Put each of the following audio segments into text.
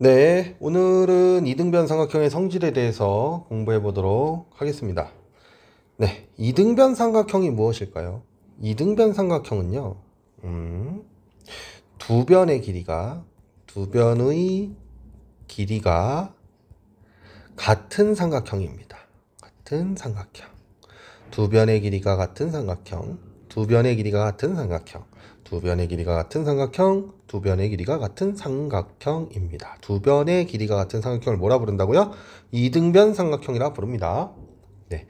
네, 오늘은 이등변 삼각형의 성질에 대해서 공부해 보도록 하겠습니다. 네, 이등변 삼각형이 무엇일까요? 이등변 삼각형은요, 두 변의 길이가 같은 삼각형입니다. 같은 삼각형. 두 변의 길이가 같은 삼각형. 두 변의 길이가 같은 삼각형. 두 변의 길이가 같은 삼각형. 두 변의 길이가 같은 삼각형입니다. 두 변의 길이가 같은 삼각형을 뭐라 부른다고요? 이등변 삼각형이라 부릅니다. 네.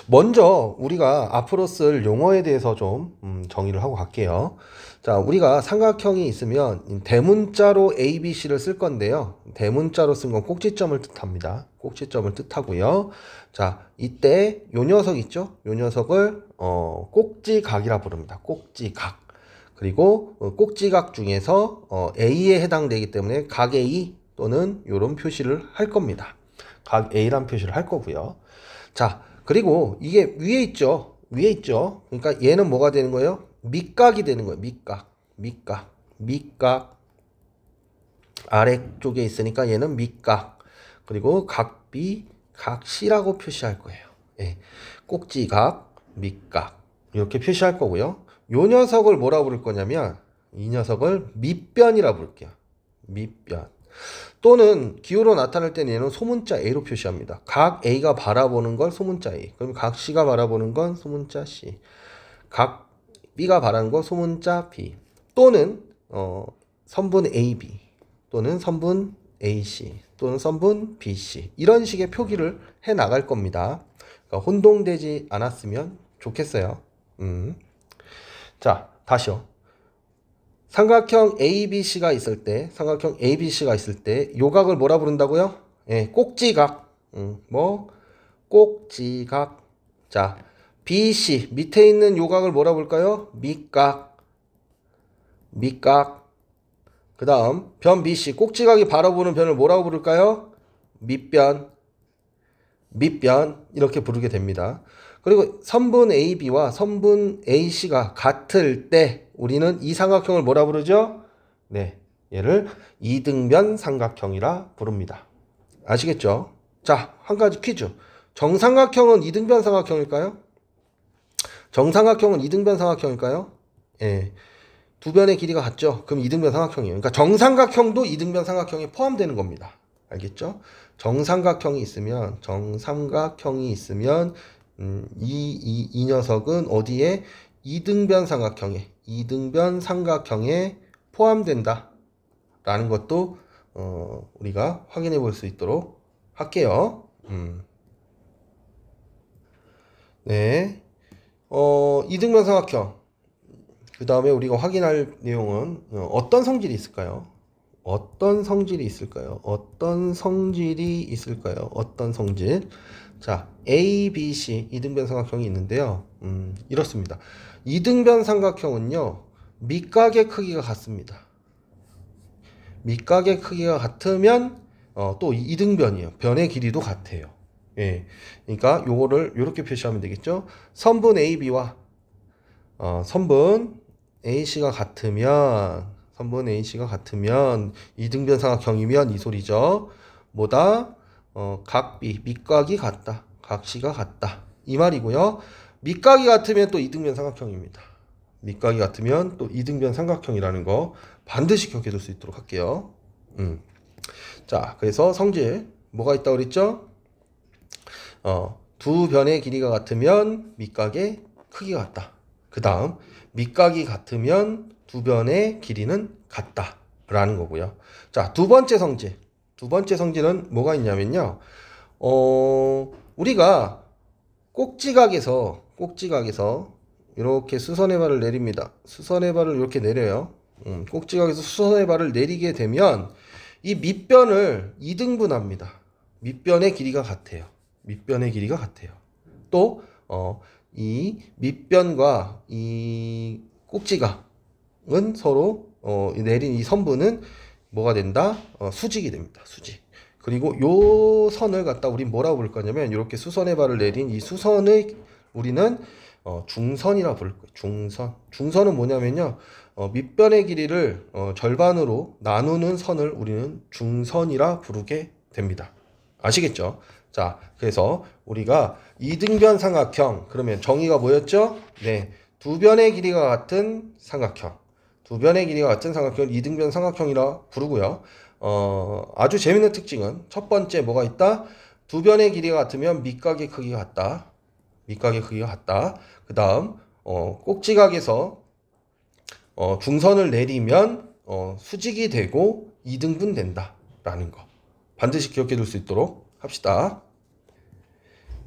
먼저 우리가 앞으로 쓸 용어에 대해서 좀 정의를 하고 갈게요. 자, 우리가 삼각형이 있으면 대문자로 A, B, C를 쓸 건데요. 대문자로 쓴 건 꼭지점을 뜻합니다. 꼭지점을 뜻하고요. 자, 이때 요 녀석 있죠? 요 녀석을 꼭지각이라 부릅니다. 꼭지각. 그리고 꼭지각 중에서 A에 해당되기 때문에 각 A 또는 요런 표시를 할 겁니다. 각 A란 표시를 할 거고요. 자, 그리고 이게 위에 있죠. 위에 있죠. 그러니까 얘는 뭐가 되는 거예요? 밑각이 되는 거예요. 밑각. 아래쪽에 있으니까 얘는 밑각. 그리고 각 B, 각 C라고 표시할 거예요. 예. 꼭지각, 밑각. 이렇게 표시할 거고요. 요 녀석을 뭐라 부를 거냐면 이 녀석을 밑변이라 부를게요. 밑변. 또는 기호로 나타낼 때는 얘는 소문자 A로 표시합니다. 각 A가 바라보는 걸 소문자 A. 그럼 각 C가 바라보는 건 소문자 C. 각 B가 바라는 건 소문자 B. 또는 선분 AB 또는 선분 AC 또는 선분 BC 이런 식의 표기를 해 나갈 겁니다. 그러니까 혼동되지 않았으면 좋겠어요. 자, 다시요. 삼각형 ABC가 있을 때, 요각을 뭐라 부른다고요? 예, 꼭지각. 꼭지각. 자, BC, 밑에 있는 요각을 뭐라 부를까요? 밑각. 그 다음, 변 BC, 꼭지각이 바라보는 변을 뭐라고 부를까요? 밑변. 이렇게 부르게 됩니다. 그리고 선분 AB와 선분 AC가 같을 때 우리는 이 삼각형을 뭐라 부르죠? 네, 얘를 이등변 삼각형이라 부릅니다. 아시겠죠? 자, 한 가지 퀴즈. 정삼각형은 이등변 삼각형일까요? 예. 두 변의 길이가 같죠? 그럼 이등변 삼각형이에요. 그러니까 정삼각형도 이등변 삼각형에 포함되는 겁니다. 알겠죠? 정삼각형이 있으면 이 녀석은 어디에? 이등변 삼각형에 포함된다 라는 것도 우리가 확인해 볼 수 있도록 할게요. 네. 이등변 삼각형. 그 다음에 우리가 확인할 내용은 어떤 성질이 있을까요? 어떤 성질? 자, A, B, C 이등변 삼각형이 있는데요. 이렇습니다. 이등변 삼각형은요. 밑각의 크기가 같습니다. 밑각의 크기가 같으면 또 이등변이에요. 변의 길이도 같아요. 예. 그러니까 요거를 이렇게 표시하면 되겠죠. 선분 AB와 선분 AC가 같으면 이등변 삼각형이면 이 소리죠. 뭐다? 각 B, 밑각이 같다. 각 C가 같다. 이 말이고요. 밑각이 같으면 또 이등변 삼각형입니다. 이라는 거 반드시 기억해 둘 수 있도록 할게요. 자, 그래서 성질 뭐가 있다고 그랬죠? 두 변의 길이가 같으면 밑각의 크기가 같다. 그 다음 밑각이 같으면 두 변의 길이는 같다 라는 거고요. 자, 두 번째 성질은 뭐가 있냐면요. 우리가 꼭지각에서 이렇게 수선의 발을 내립니다. 수선의 발을 이렇게 내려요. 꼭지각에서 수선의 발을 내리게 되면 이 밑변을 이등분합니다. 밑변의 길이가 같아요. 또 이 밑변과 이 꼭지각은 서로 내린 이 선분은 뭐가 된다? 수직이 됩니다. 수직. 그리고 요 선을 갖다 우리 뭐라고 부를 거냐면 이렇게 수선의 발을 내린 이 수선의 우리는 중선이라 부를 거예요. 중선. 중선은 뭐냐면요. 밑변의 길이를 절반으로 나누는 선을 우리는 중선이라 부르게 됩니다. 아시겠죠? 자, 그래서 우리가 이등변 삼각형, 그러면 정의가 뭐였죠? 네, 두 변의 길이가 같은 삼각형. 두 변의 길이가 같은 삼각형을 이등변 삼각형이라 부르고요. 아주 재밌는 특징은 첫 번째 뭐가 있다? 두 변의 길이가 같으면 밑각의 크기가 같다. 밑각의 크기가 같다. 그 다음 꼭지각에서 중선을 내리면 수직이 되고 이등분 된다 라는 거 반드시 기억해 둘 수 있도록 합시다.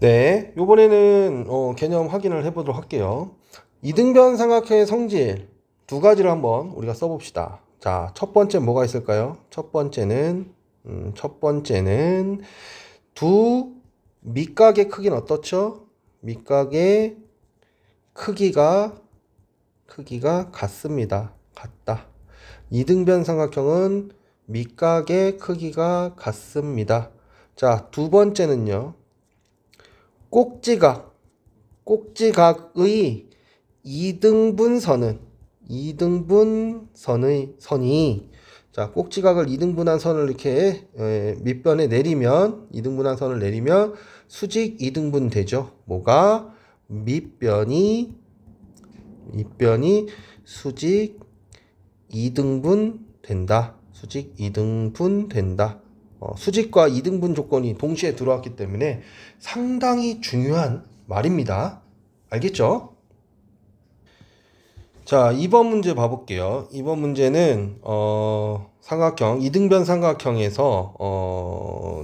네, 요번에는 개념 확인을 해보도록 할게요. 이등변 삼각형의 성질 두 가지를 한번 우리가 써봅시다. 자, 첫 번째 뭐가 있을까요? 첫 번째는 두 밑각의 크기는 어떻죠? 밑각의 크기가 같습니다. 같다. 이등변 삼각형은 밑각의 크기가 같습니다. 자, 두 번째는요. 꼭지각의 이등분선이 자, 꼭지각을 이등분한 선을 이렇게 밑변에 내리면 이등분한 선을 내리면 수직 이등분 되죠. 뭐가? 밑변이 수직 이등분 된다. 수직 이등분 된다. 수직과 이등분 조건이 동시에 들어왔기 때문에 상당히 중요한 말입니다. 알겠죠? 자, 2번 문제 봐볼게요. 2번 문제는 삼각형, 이등변 삼각형에서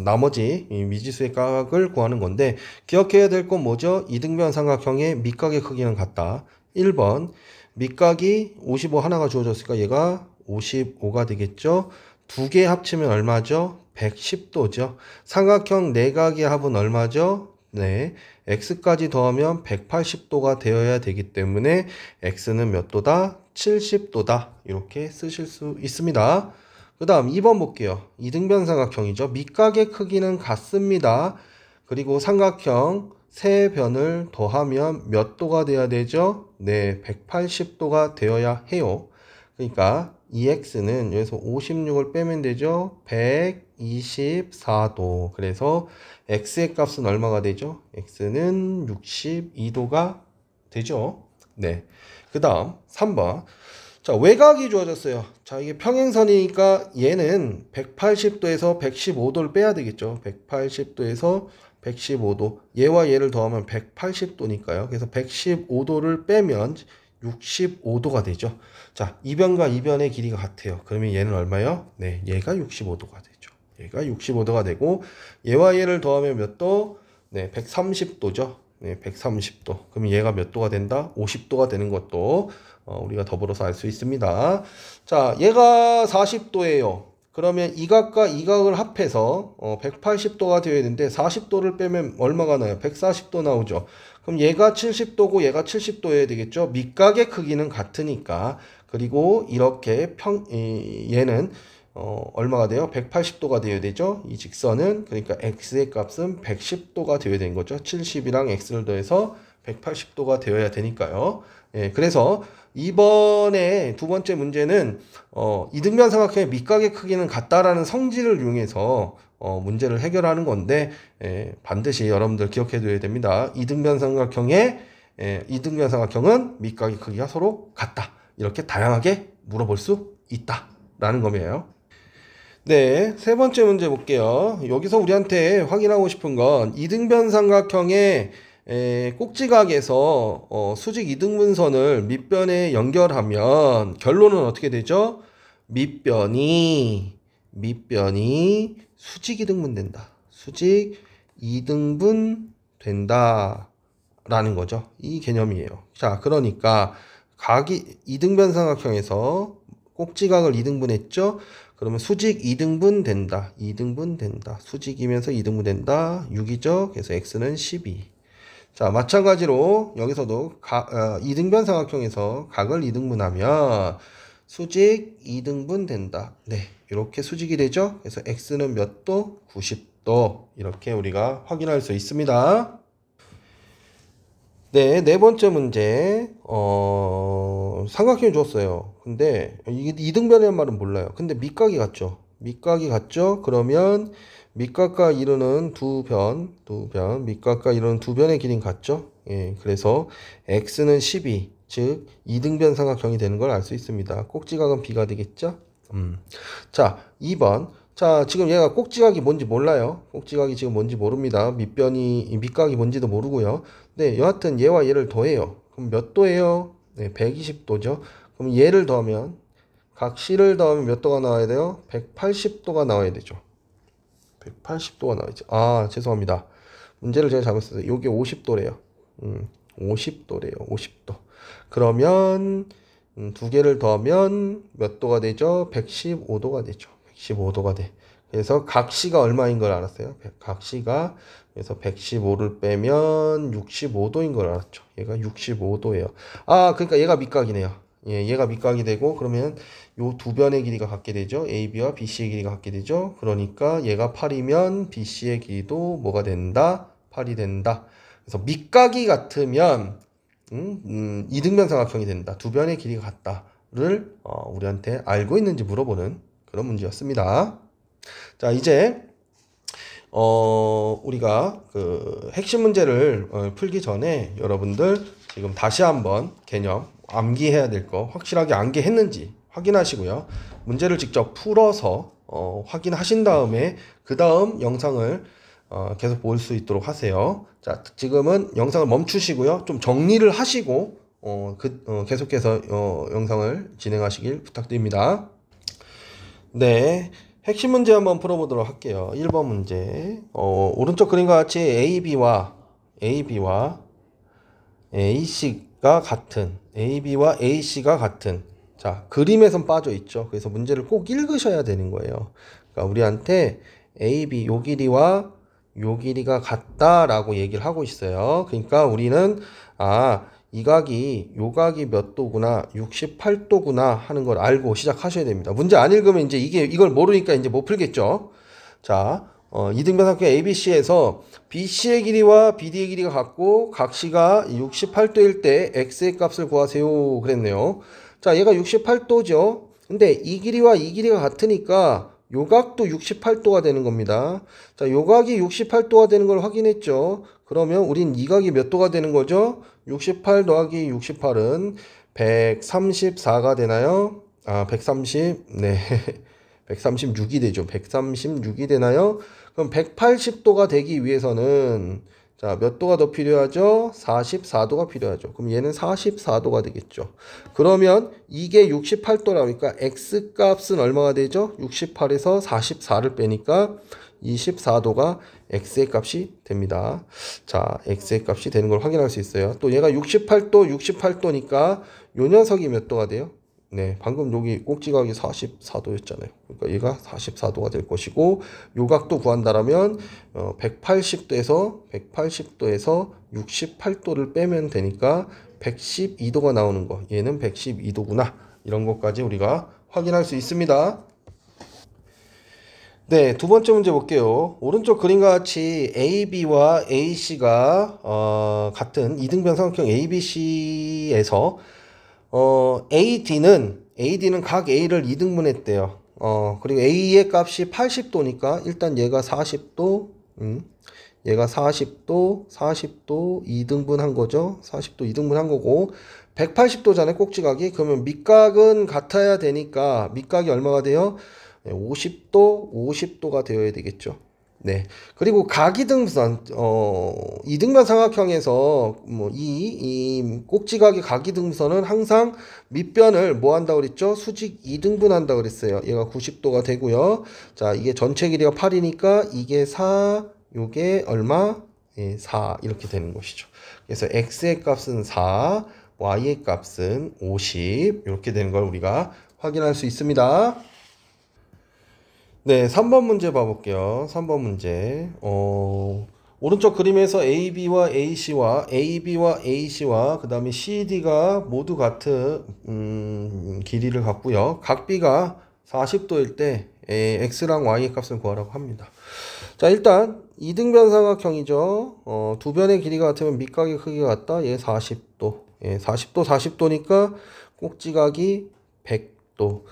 나머지 미지수의 각을 구하는 건데 기억해야 될 건 뭐죠? 이등변 삼각형의 밑각의 크기는 같다. 1번 밑각이 55 하나가 주어졌으니까 얘가 55가 되겠죠. 두 개 합치면 얼마죠? 110도죠. 삼각형 내각의 합은 얼마죠? 네, x까지 더하면 180도가 되어야 되기 때문에 x는 몇 도다? 70도다. 이렇게 쓰실 수 있습니다. 그 다음 2번 볼게요. 이등변 삼각형이죠. 밑각의 크기는 같습니다. 그리고 삼각형 세 변을 더하면 몇 도가 돼야 되죠? 네, 180도가 되어야 해요. 그러니까 2x는 여기서 56을 빼면 되죠? 124도. 그래서 x의 값은 얼마가 되죠? x는 62도가 되죠. 네. 그 다음 3번. 자, 외곽이 주어졌어요. 자, 이게 평행선이니까 얘는 180도에서 115도를 빼야 되겠죠. 180도에서 115도. 얘와 얘를 더하면 180도니까요. 그래서 115도를 빼면 65도가 되죠. 자, 이변과 이변의 길이가 같아요. 그러면 얘는 얼마요? 네, 얘가 65도가 되죠. 얘가 65도가 되고 얘와 얘를 더하면 몇 도? 네, 130도죠. 네, 130도. 그러면 얘가 몇 도가 된다? 50도가 되는 것도 우리가 더불어서 알 수 있습니다. 자, 얘가 40도예요. 그러면 이 각과 이 각을 합해서 180도가 되어야 되는데 40도를 빼면 얼마가 나요? 140도 나오죠. 그럼 얘가 70도고 얘가 70도여야 되겠죠. 밑각의 크기는 같으니까. 그리고 이렇게 얘는 얼마가 돼요? 180도가 되어야 되죠. 이 직선은 그러니까 x의 값은 110도가 되어야 되는 거죠. 70이랑 x를 더해서 180도가 되어야 되니까요. 예, 그래서 이번에 두 번째 문제는 이등변 삼각형의 밑각의 크기는 같다라는 성질을 이용해서 문제를 해결하는 건데 반드시 여러분들 기억해 둬야 됩니다. 이등변 삼각형은 밑각의 크기가 서로 같다. 이렇게 다양하게 물어볼 수 있다라는 거예요. 네, 세 번째 문제 볼게요. 여기서 우리한테 확인하고 싶은 건 이등변 삼각형의 꼭지각에서 수직 이등분선을 밑변에 연결하면 결론은 어떻게 되죠? 밑변이 수직 이등분 된다. 수직 이등분 된다 라는 거죠. 이 개념이에요. 자, 그러니까 이등변 삼각형에서 꼭지각을 이등분했죠? 그러면 수직 2등분 된다. 2등분 된다. 수직이면서 2등분 된다. 6이죠. 그래서 x는 12. 자, 마찬가지로 여기서도 이등변 삼각형에서 각을 2등분하면 수직 2등분 된다. 네, 이렇게 수직이 되죠. 그래서 x는 몇 도? 90도. 이렇게 우리가 확인할 수 있습니다. 네, 네 번째 문제. 삼각형이 줬어요. 근데 이게 이등변이라는 말은 몰라요. 근데 밑각이 같죠? 밑각이 같죠? 그러면 밑각과 이루는 두 변, 밑각과 이루는 두 변의 길이는 같죠? 예, 그래서 x는 12, 즉 이등변 삼각형이 되는 걸 알 수 있습니다. 꼭지각은 b가 되겠죠? 자, 2번. 자, 지금 얘가 꼭지각이 뭔지 몰라요. 꼭지각이 지금 뭔지 모릅니다. 밑각이 뭔지도 모르고요. 네, 여하튼 얘와 얘를 더해요. 그럼 몇 도예요? 네, 120도죠. 그럼 얘를 더하면, 각 C를 더하면 몇 도가 나와야 돼요? 180도가 나와야 되죠. 180도가 나와야죠. 아, 죄송합니다. 문제를 제가 잘못 썼어요. 요게 50도래요. 50도래요. 50도. 그러면 두 개를 더하면 몇 도가 되죠? 115도가 되죠. 115도가 돼. 그래서 각시가 얼마인 걸 알았어요. 각시가 그래서 115를 빼면 65도인 걸 알았죠. 얘가 65도예요. 아, 그러니까 얘가 밑각이네요. 예, 얘가 밑각이 되고 그러면 요 두 변의 길이가 같게 되죠. AB와 BC의 길이가 같게 되죠. 그러니까 얘가 8이면 BC의 길이도 뭐가 된다? 8이 된다. 그래서 밑각이 같으면 이등변 삼각형이 된다. 두 변의 길이가 같다를 우리한테 알고 있는지 물어보는 그런 문제였습니다. 자, 이제 우리가 그 핵심 문제를 풀기 전에 여러분들 지금 다시 한번 개념 암기해야 될 거 확실하게 암기했는지 확인하시고요. 문제를 직접 풀어서 확인하신 다음에 그 다음 영상을 계속 볼 수 있도록 하세요. 자, 지금은 영상을 멈추시고요. 좀 정리를 하시고 계속해서 영상을 진행하시길 부탁드립니다. 네, 핵심 문제 한번 풀어보도록 할게요. 1번 문제. 오른쪽 그림과 같이 AB와 AC가 같은. 자, 그림에선 빠져 있죠. 그래서 문제를 꼭 읽으셔야 되는 거예요. 그러니까 우리한테 AB 요 길이와 요 길이가 같다라고 얘기를 하고 있어요. 그러니까 우리는 이 각이 요 각이 몇 도구나 68도구나 하는 걸 알고 시작하셔야 됩니다. 문제 안 읽으면 이제 이걸 모르니까 이제 못 풀겠죠. 자, 이등변 삼각형 ABC에서 BC의 길이와 BD의 길이가 같고 각시가 68도일 때 X의 값을 구하세요 그랬네요. 자, 얘가 68도죠. 근데 이 길이와 이 길이가 같으니까 요 각도 68도가 되는 겁니다. 자, 요 각이 68도가 되는 걸 확인했죠. 그러면 우린 이 각이 몇 도가 되는 거죠? 68 더하기 68은 134가 되나요? 136이 되죠. 136이 되나요? 그럼 180도가 되기 위해서는 자, 몇 도가 더 필요하죠? 44도가 필요하죠. 그럼 얘는 44도가 되겠죠. 그러면 이게 68도라니까 x 값은 얼마가 되죠? 68에서 44를 빼니까 24도가 x의 값이 됩니다. 자, x의 값이 되는 걸 확인할 수 있어요. 또 얘가 68도니까 요 녀석이 몇 도가 돼요? 네, 방금 여기 꼭지각이 44도였잖아요. 그러니까 얘가 44도가 될 것이고 요 각도 구한다라면 180도에서 68도를 빼면 되니까 112도가 나오는 거. 얘는 112도구나. 이런 것까지 우리가 확인할 수 있습니다. 네, 두 번째 문제 볼게요. 오른쪽 그림과 같이 AB와 AC가 같은 이등변 삼각형 ABC에서 AD는 각 A를 2등분했대요. 그리고 A의 값이 80도니까 일단 얘가 40도, 얘가 40도 2등분한 거죠. 40도 2등분한 거고 180도잖아요. 꼭지각이. 그러면 밑각은 같아야 되니까 밑각이 얼마가 돼요? 50도가 되어야 되겠죠. 네. 그리고 각이등분, 이등변 삼각형에서 이 꼭지각의 각이등분은 항상 밑변을 뭐 한다고 그랬죠? 수직 2등분 한다고 그랬어요. 얘가 90도가 되고요. 자, 이게 전체 길이가 8이니까 이게 4, 요게 얼마? 예, 4 이렇게 되는 것이죠. 그래서 x의 값은 4, y의 값은 50 이렇게 되는 걸 우리가 확인할 수 있습니다. 네, 3번 문제 봐볼게요. 3번 문제. 오른쪽 그림에서 AB와 AC와 그 다음에 CD가 모두 같은 길이를 갖고요. 각 B가 40도일 때 x랑 y의 값을 구하라고 합니다. 자, 일단 이등변 삼각형이죠. 두 변의 길이가 같으면 밑각의 크기가 같다. 얘 40도. 40도, 40도니까 꼭지각이 100도.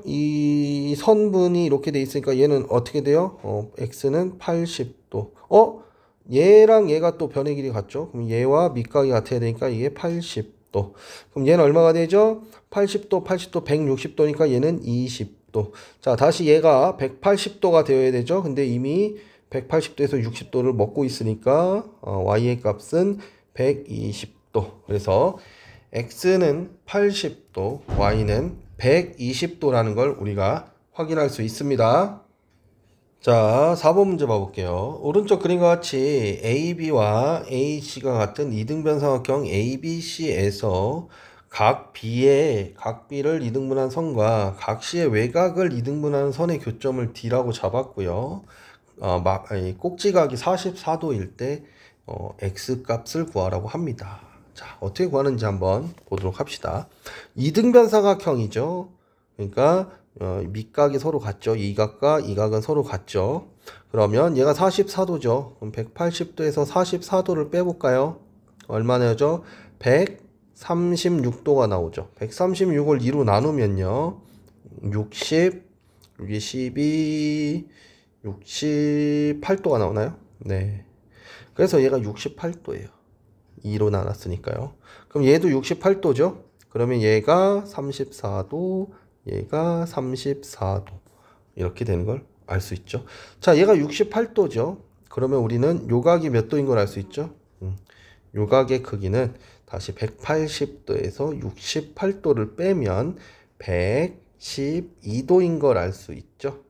이 선분이 이렇게 돼 있으니까 얘는 어떻게 돼요? x는 80도. 얘랑 얘가 또 변의 길이 같죠? 그럼 얘와 밑각이 같아야 되니까 이게 80도. 그럼 얘는 얼마가 되죠? 80도, 80도, 160도니까 얘는 20도. 자, 다시 얘가 180도가 되어야 되죠? 근데 이미 180도에서 60도를 먹고 있으니까 y의 값은 120도. 그래서 x는 80도, y는 120도라는 걸 우리가 확인할 수 있습니다. 자, 4번 문제 봐볼게요. 오른쪽 그림과 같이 AB와 AC가 같은 이등변 삼각형 ABC에서 각 B를 이등분한 선과 각 C의 외곽을 이등분하는 선의 교점을 D라고 잡았고요. 꼭지각이 44도일 때 X값을 구하라고 합니다. 자, 어떻게 구하는지 한번 보도록 합시다. 이등변 삼각형이죠. 그러니까 밑각이 서로 같죠. 이 각과 이 각은 서로 같죠. 그러면 얘가 44도죠. 그럼 180도에서 44도를 빼볼까요? 얼마나죠? 136도가 나오죠. 136을 2로 나누면요. 60, 여기 12, 68도가 나오나요? 네. 그래서 얘가 68도예요. 2로 나눴으니까요. 그럼 얘도 68도죠. 그러면 얘가 34도, 얘가 34도. 이렇게 되는 걸 알 수 있죠. 자, 얘가 68도죠. 그러면 우리는 요각이 몇 도인 걸 알 수 있죠. 요각의 크기는 다시 180도에서 68도를 빼면 112도인 걸 알 수 있죠.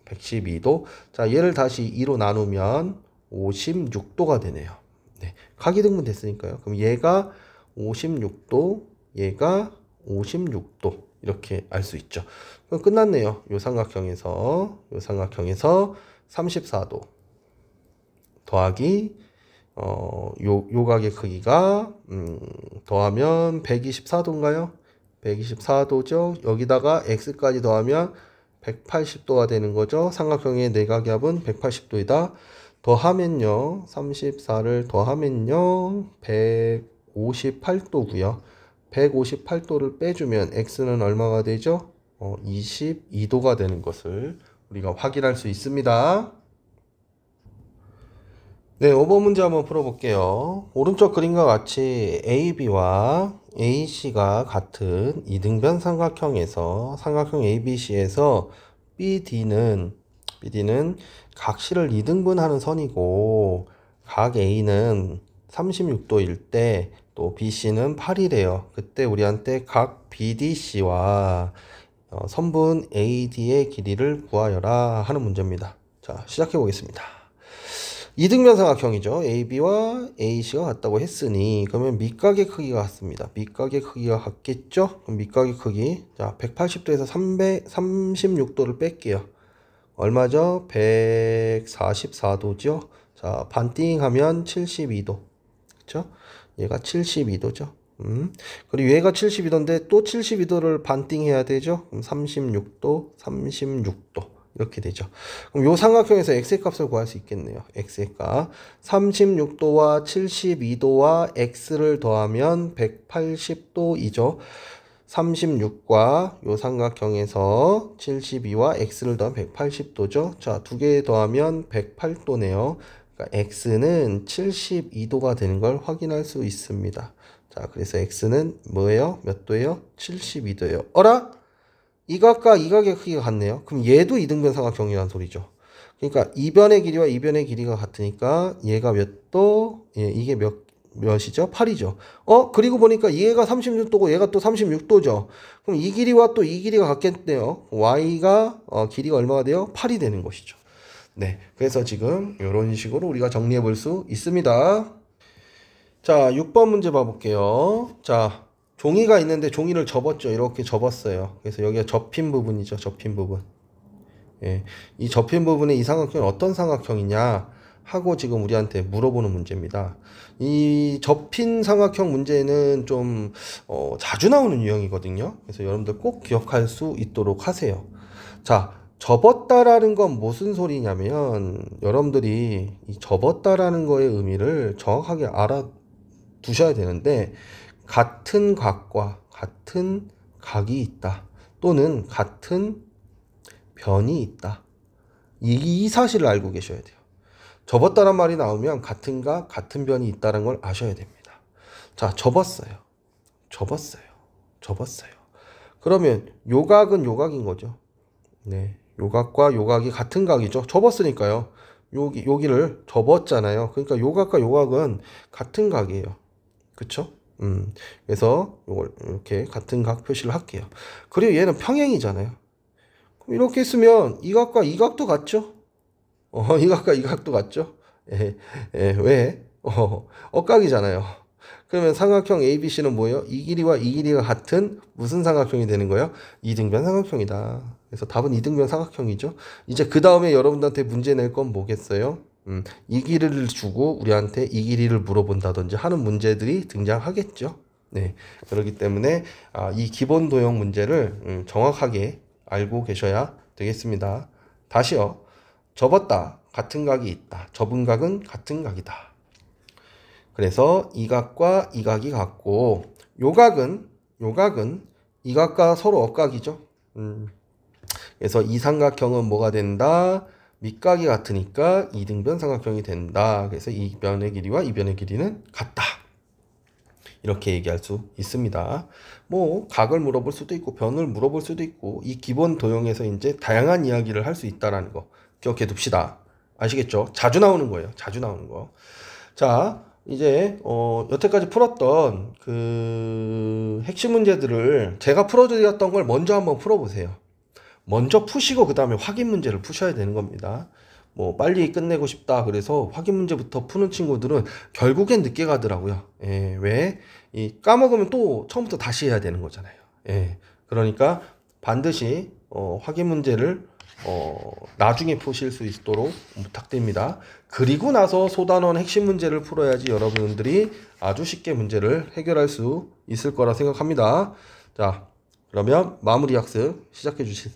112도. 자, 얘를 다시 2로 나누면 56도가 되네요. 네, 각이 등분됐으니까요. 그럼 얘가 56도, 얘가 56도. 이렇게 알 수 있죠. 그럼 끝났네요. 요 삼각형에서 34도 더하기 요 각의 크기가 더하면 124도인가요? 124도죠. 여기다가 x까지 더하면 180도가 되는 거죠. 삼각형의 내각압은 180도이다. 더하면요. 34를 더하면요. 158도고요. 158도를 빼주면 x는 얼마가 되죠? 22도가 되는 것을 우리가 확인할 수 있습니다. 네, 5번 문제 한번 풀어볼게요. 오른쪽 그림과 같이 AB와 AC가 같은 이등변 삼각형에서 삼각형 ABC에서 BD는 각 C를 이등분하는 선이고 각 A는 36도일 때 또 BC는 8이래요. 그때 우리한테 각 BDC와 선분 AD의 길이를 구하여라 하는 문제입니다. 자, 시작해 보겠습니다. 이등변 삼각형이죠. AB와 AC가 같다고 했으니 그러면 밑각의 크기가 같습니다. 밑각의 크기가 같겠죠? 그럼 밑각의 크기, 자, 180도에서 36도를 뺄게요. 얼마죠? 144도죠. 자, 반띵하면 72도. 그쵸? 얘가 72도죠. 그리고 얘가 72도인데 또 72도를 반띵해야 되죠. 그럼 36도, 36도. 이렇게 되죠. 그럼 요 삼각형에서 x의 값을 구할 수 있겠네요. x의 값. 36도와 72도와 x를 더하면 180도이죠. 36과 요 삼각형에서 72와 x를 더하면 180도죠. 자, 두 개 더하면 108도네요. 그러니까 x는 72도가 되는 걸 확인할 수 있습니다. 자, 그래서 x는 뭐예요? 몇 도예요? 72도예요. 어라? 이 각과 이 각의 크기가 같네요. 그럼 얘도 이등변 삼각형이라는 소리죠. 그러니까 이 변의 길이와 이 변의 길이가 같으니까 얘가 몇 도? 예, 이게 몇이죠? 8이죠. 그리고 보니까 얘가 36도고 얘가 또 36도죠. 그럼 이 길이와 또 이 길이가 같겠네요. y가 길이가 얼마가 돼요? 8이 되는 것이죠. 네, 그래서 지금 이런 식으로 우리가 정리해 볼 수 있습니다. 자, 6번 문제 봐볼게요. 자, 종이가 있는데 종이를 접었죠. 이렇게 접었어요. 그래서 여기가 접힌 부분이죠. 접힌 부분. 예, 이 접힌 부분의 이 삼각형은 어떤 삼각형이냐 하고 지금 우리한테 물어보는 문제입니다. 이 접힌 삼각형 문제는 좀 자주 나오는 유형이거든요. 그래서 여러분들 꼭 기억할 수 있도록 하세요. 자, 접었다라는 건 무슨 소리냐면 여러분들이 이 접었다라는 거의 의미를 정확하게 알아두셔야 되는데 같은 각과 같은 각이 있다 또는 같은 변이 있다 이 사실을 알고 계셔야 돼요. 접었다란 말이 나오면 같은 각 같은 변이 있다는 걸 아셔야 됩니다. 자, 접었어요. 그러면 요각은 요각인 거죠. 네, 요각과 요각이 같은 각이죠. 접었으니까요. 여기를 접었잖아요. 그러니까 요각과 요각은 같은 각이에요. 그쵸? 그래서 요걸 이렇게 같은 각 표시를 할게요. 그리고 얘는 평행이잖아요. 그럼 이렇게 있으면 이 각과 이 각도 같죠? 이 각과 이 각도 같죠? 왜? 억각이잖아요. 그러면 삼각형 ABC는 뭐예요? 이 길이와 이 길이가 같은 무슨 삼각형이 되는 거예요? 이등변 삼각형이다. 그래서 답은 이등변 삼각형이죠. 이제 그 다음에 여러분들한테 문제 낼 건 뭐겠어요? 이 길이를 주고 우리한테 이 길이를 물어본다든지 하는 문제들이 등장하겠죠. 네, 그렇기 때문에 이 기본 도형 문제를 정확하게 알고 계셔야 되겠습니다. 다시요. 접었다. 같은 각이 있다. 접은 각은 같은 각이다. 그래서 이 각과 이 각이 같고 요 각은 이 각과 서로 억각이죠. 그래서 이 삼각형은 뭐가 된다? 밑각이 같으니까 이등변 삼각형이 된다. 그래서 이 변의 길이와 이 변의 길이는 같다. 이렇게 얘기할 수 있습니다. 뭐 각을 물어볼 수도 있고 변을 물어볼 수도 있고 이 기본 도형에서 이제 다양한 이야기를 할 수 있다라는 거 기억해 둡시다. 아시겠죠? 자주 나오는 거예요. 자주 나오는 거. 자, 이제 여태까지 풀었던 그 핵심 문제들을 제가 풀어드렸던 걸 먼저 한번 풀어보세요. 먼저 푸시고 그 다음에 확인 문제를 푸셔야 되는 겁니다. 뭐 빨리 끝내고 싶다 그래서 확인 문제부터 푸는 친구들은 결국엔 늦게 가더라고요. 왜? 까먹으면 또 처음부터 다시 해야 되는 거잖아요. 그러니까 반드시 확인 문제를 나중에 푸실 수 있도록 부탁드립니다. 그리고 나서 소단원 핵심 문제를 풀어야지 여러분들이 아주 쉽게 문제를 해결할 수 있을 거라 생각합니다. 자, 그러면 마무리 학습 시작해 주세요.